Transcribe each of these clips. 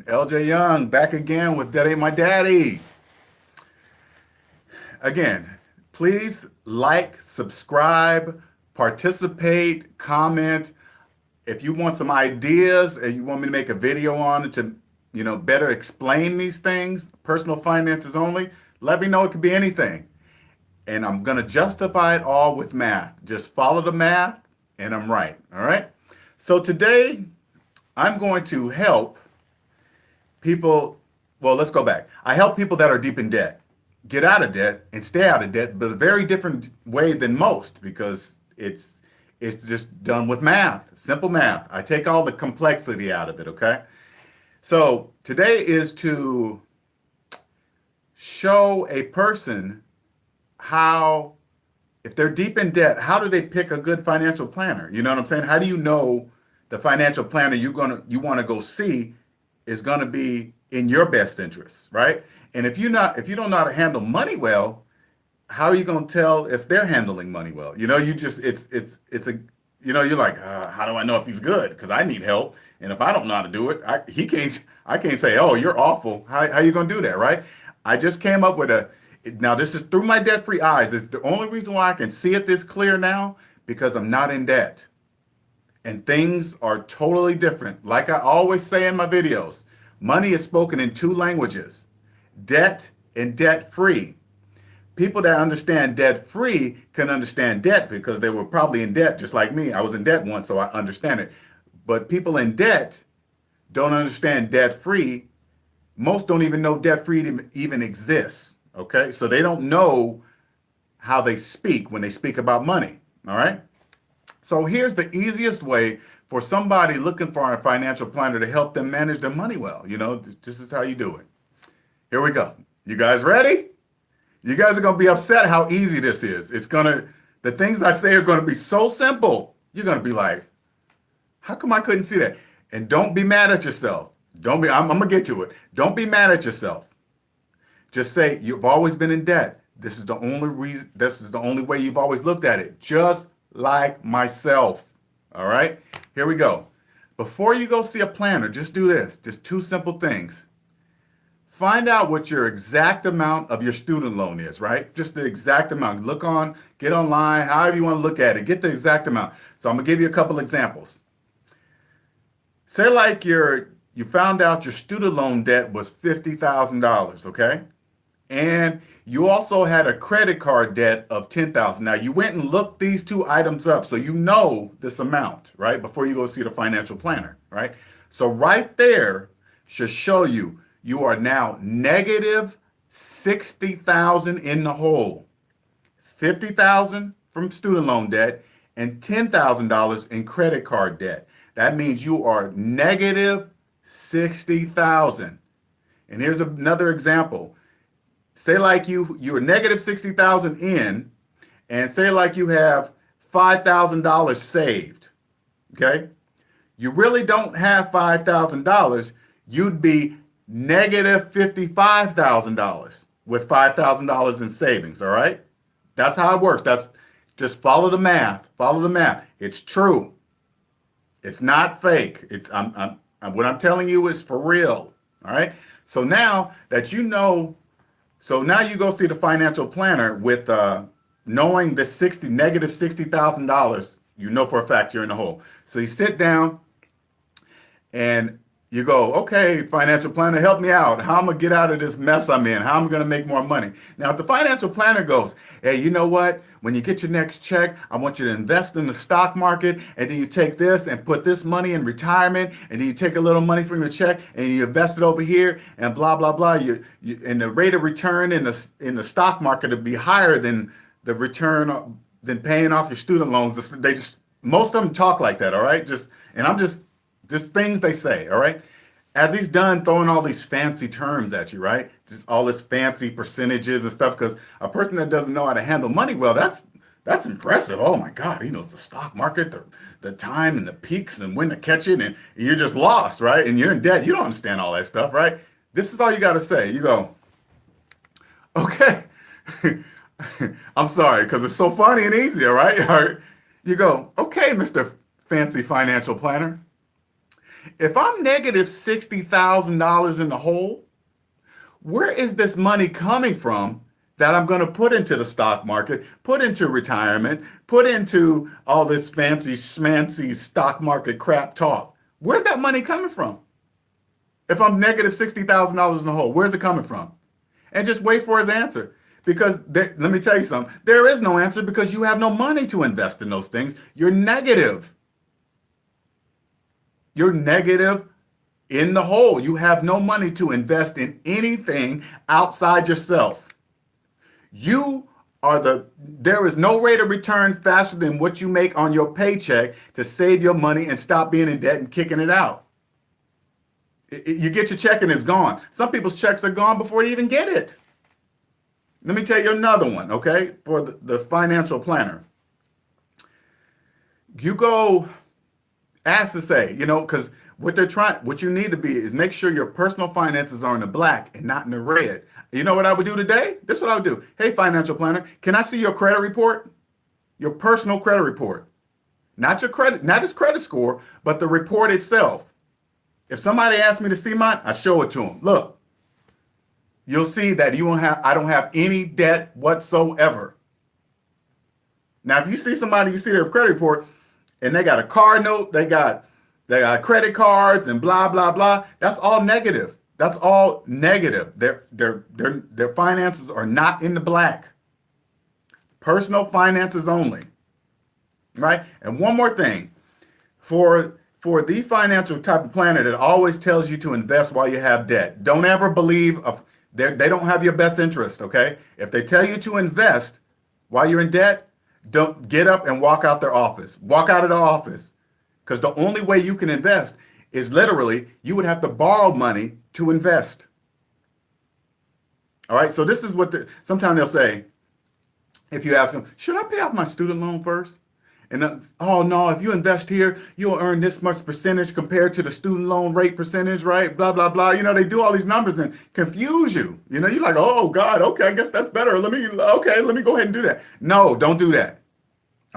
LJ Young back again with That Ain't My Daddy. Again, please like, subscribe, participate, comment. If you want some ideas and you want me to make a video on it to, better explain these things, personal finances only, let me know. It could be anything. And I'm going to justify it all with math. Just follow the math and I'm right. All right. So today I'm going to help people. Well, let's go back. I help people that are deep in debt get out of debt and stay out of debt, but a very different way than most because it's just done with math, simple math. I take all the complexity out of it, okay? So today is to show a person how, if they're deep in debt, how do they pick a good financial planner? You know what I'm saying? How do you know the financial planner you want to go see is going to be in your best interest, right? And if you don't know how to handle money well, how are you going to tell if they're handling money well? You just it's a you're like, how do I know if he's good? Because I need help, and if I don't know how to do it, I can't say, oh, you're awful. How are you going to do that, right? I just came up with a. Now this is through my debt-free eyes. It's the only reason why I can see it this clear now because I'm not in debt, and things are totally different. Like I always say in my videos, money is spoken in two languages: debt and debt-free. People that understand debt free can understand debt because they were probably in debt just like me. I was in debt once, so I understand it. But people in debt don't understand debt free. Most don't even know debt free even exists. Okay, so they don't know how they speak when they speak about money. All right. So here's the easiest way for somebody looking for a financial planner to help them manage their money well. This is how you do it. Here we go. You guys ready? You guys are going to be upset how easy this is. The things I say are going to be so simple. You're going to be like, how come I couldn't see that? And don't be mad at yourself. I'm going to get to it. Don't be mad at yourself. Just say, you've always been in debt. This is the only reason, this is the only way you've always looked at it. Just like myself. All right? Here we go. Before you go see a planner, just do this. Just two simple things. Find out what your exact amount of your student loan is, right? Just the exact amount. Get online, however you want to look at it. Get the exact amount. So I'm going to give you a couple examples. Say like you found out your student loan debt was $50,000, okay? And you also had a credit card debt of $10,000. Now you went and looked these two items up so you know this amount, right? Before you go see the financial planner, right? So right there should show you are now negative 60,000 in the hole. 50,000 from student loan debt and $10,000 in credit card debt. That means you are negative 60,000. And here's another example. Say like you're negative 60,000 in, and say like you have $5,000 saved. Okay? You really don't have $5,000. You'd be negative $55,000 with $5,000 in savings. All right. That's how it works. Just follow the math. Follow the math. It's true. It's not fake. What I'm telling you is for real. All right. So now that you know, now you go see the financial planner with knowing the negative $60,000. You know for a fact you're in the hole. So you sit down and you go, okay, financial planner, help me out. How am I going to get out of this mess I'm in? How am I going to make more money? Now, if the financial planner goes, hey, you know what? When you get your next check, I want you to invest in the stock market, and then you take this and put this money in retirement, and then you take a little money from your check and you invest it over here, and blah, blah, blah. And the rate of return in the stock market will be higher than the return than paying off your student loans. Most of them talk like that, all right? Just things they say, all right? As he's done throwing all these fancy terms at you, right? Just all this fancy percentages and stuff, because a person that doesn't know how to handle money well, that's impressive. Oh my God, he knows the stock market, the time and the peaks and when to catch it, and you're just lost, right? And you're in debt. You don't understand all that stuff, right? This is all you got to say. You go, okay. I'm sorry, because it's so funny and easy, right? You go, okay, Mr. Fancy Financial Planner. If I'm negative $60,000 in the hole, where is this money coming from that I'm going to put into the stock market, put into retirement, put into all this fancy schmancy stock market crap talk? Where's that money coming from? If I'm negative $60,000 in the hole, where's it coming from? And just wait for his answer. Because let me tell you something, there is no answer because you have no money to invest in those things. You're negative. You're negative in the hole. You have no money to invest in anything outside yourself. There is no rate of return faster than what you make on your paycheck to save your money and stop being in debt and kicking it out. You get your check and it's gone. Some people's checks are gone before they even get it. Let me tell you another one, okay, for the financial planner. You go, as to say, because what you need to be is make sure your personal finances are in the black and not in the red. You know what I would do today? This is what I would do. Hey, financial planner, can I see your credit report? Your personal credit report. Not your credit, not his credit score, but the report itself. If somebody asks me to see mine, I show it to them. Look, you'll see that I don't have any debt whatsoever. Now, if you see somebody, you see their credit report, and they got a car note, they got credit cards and blah, blah, blah. That's all negative. That's all negative. Their finances are not in the black. Personal finances only. Right? And one more thing. For the financial type of planner that always tells you to invest while you have debt, don't ever believe they don't have your best interest, okay? If they tell you to invest while you're in debt, don't get up and walk out their office. Walk out of the office. Because the only way you can invest is literally you would have to borrow money to invest. All right, so this is what sometimes they'll say, if you ask them, should I pay off my student loan first? And oh no, if you invest here, you'll earn this much percentage compared to the student loan rate percentage, right? Blah, blah, blah. They do all these numbers and confuse you. You're like, oh God, okay, I guess that's better. Let me go ahead and do that. No, don't do that.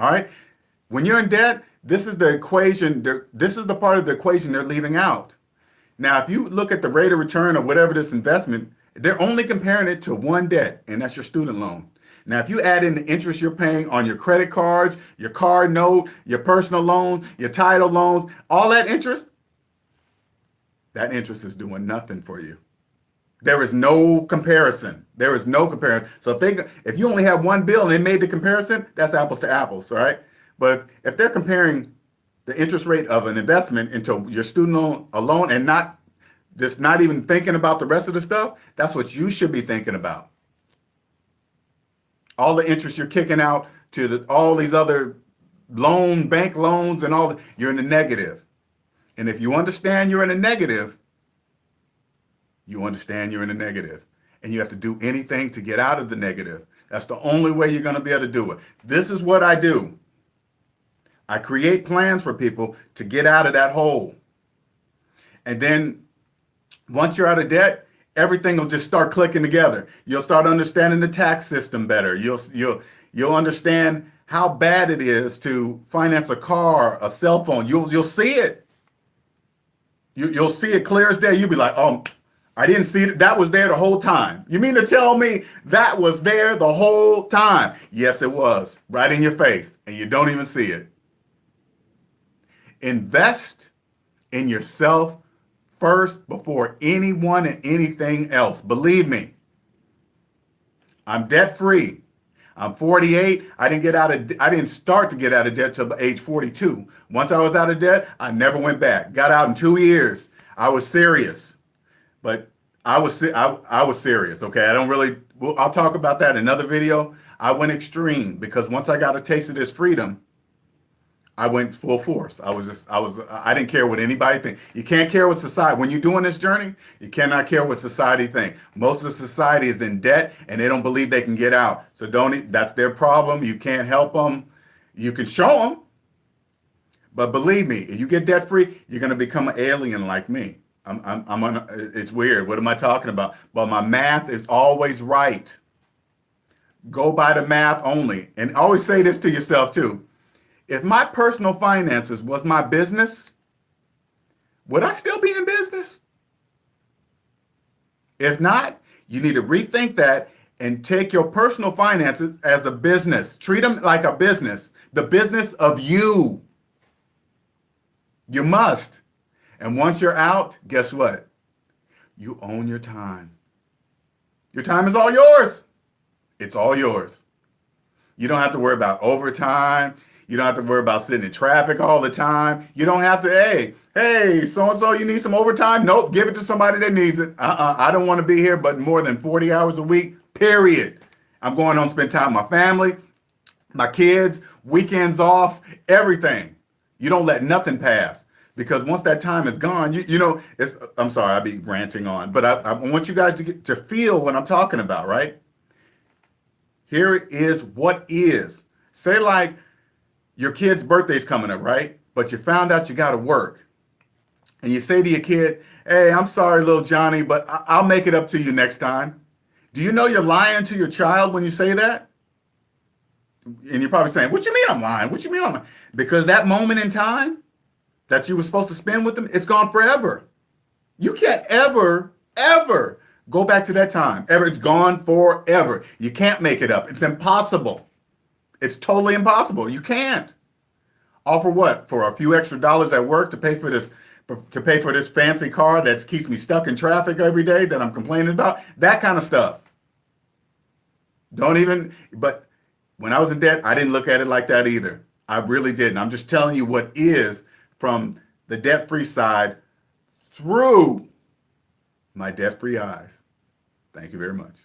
All right. When you're in debt, this is the equation. This is the part of the equation they're leaving out. Now, if you look at the rate of return of whatever this investment, they're only comparing it to one debt, and that's your student loan. Now, if you add in the interest you're paying on your credit cards, your car note, your personal loan, your title loans, all that interest is doing nothing for you. There is no comparison. There is no comparison. So if you only have one bill and they made the comparison, that's apples to apples, all right? But if they're comparing the interest rate of an investment into your student loan alone and not even thinking about the rest of the stuff, that's what you should be thinking about. All the interest you're kicking out to all these other bank loans and you're in the negative. And if you understand you're in a negative, you understand you're in a negative. And you have to do anything to get out of the negative. That's the only way you're going to be able to do it. This is what I do. I create plans for people to get out of that hole. And then once you're out of debt, everything will just start clicking together. You'll start understanding the tax system better. You'll understand how bad it is to finance a car, a cell phone. You'll see it. You'll see it clear as day. You'll be like, oh, I didn't see it. That was there the whole time. You mean to tell me that was there the whole time? Yes, it was. Right in your face. And you don't even see it. Invest in yourself first before anyone and anything else. Believe me, I'm debt free. I'm 48. I didn't start to get out of debt till age 42. Once I was out of debt, I never went back. Got out in 2 years. I was serious, but I was serious. Okay, I'll talk about that in another video. I went extreme because once I got a taste of this freedom, I went full force. I didn't care what anybody thinks. You can't care what society, when you're doing this journey, you cannot care what society thinks. Most of the society is in debt and they don't believe they can get out. So that's their problem. You can't help them. You can show them. But believe me, if you get debt free, you're going to become an alien like me. It's weird. What am I talking about? But my math is always right. Go by the math only. And always say this to yourself too. If my personal finances was my business, would I still be in business? If not, you need to rethink that and take your personal finances as a business. Treat them like a business, the business of you. You must. And once you're out, guess what? You own your time. Your time is all yours. It's all yours. You don't have to worry about overtime. You don't have to worry about sitting in traffic all the time. You don't have to, hey, so-and-so, you need some overtime? Nope, give it to somebody that needs it. I don't want to be here but more than 40 hours a week, period. I'm going home to spend time with my family, my kids, weekends off, everything. You don't let nothing pass. Because once that time is gone, I'm sorry, I be ranting on, but I want you guys to feel what I'm talking about, right? Here is what is. Say like your kid's birthday's coming up, right? But you found out you got to work. And you say to your kid, hey, I'm sorry, little Johnny, but I'll make it up to you next time. Do you know you're lying to your child when you say that? And you're probably saying, what you mean I'm lying? What you mean I'm lying? Because that moment in time that you were supposed to spend with them, it's gone forever. You can't ever go back to that time. It's gone forever. You can't make it up. It's impossible. It's totally impossible. You can't. All for what? For a few extra dollars at work to pay for this fancy car that keeps me stuck in traffic every day that I'm complaining about? That kind of stuff. But when I was in debt, I didn't look at it like that either. I really didn't. I'm just telling you what is from the debt-free side through my debt-free eyes. Thank you very much.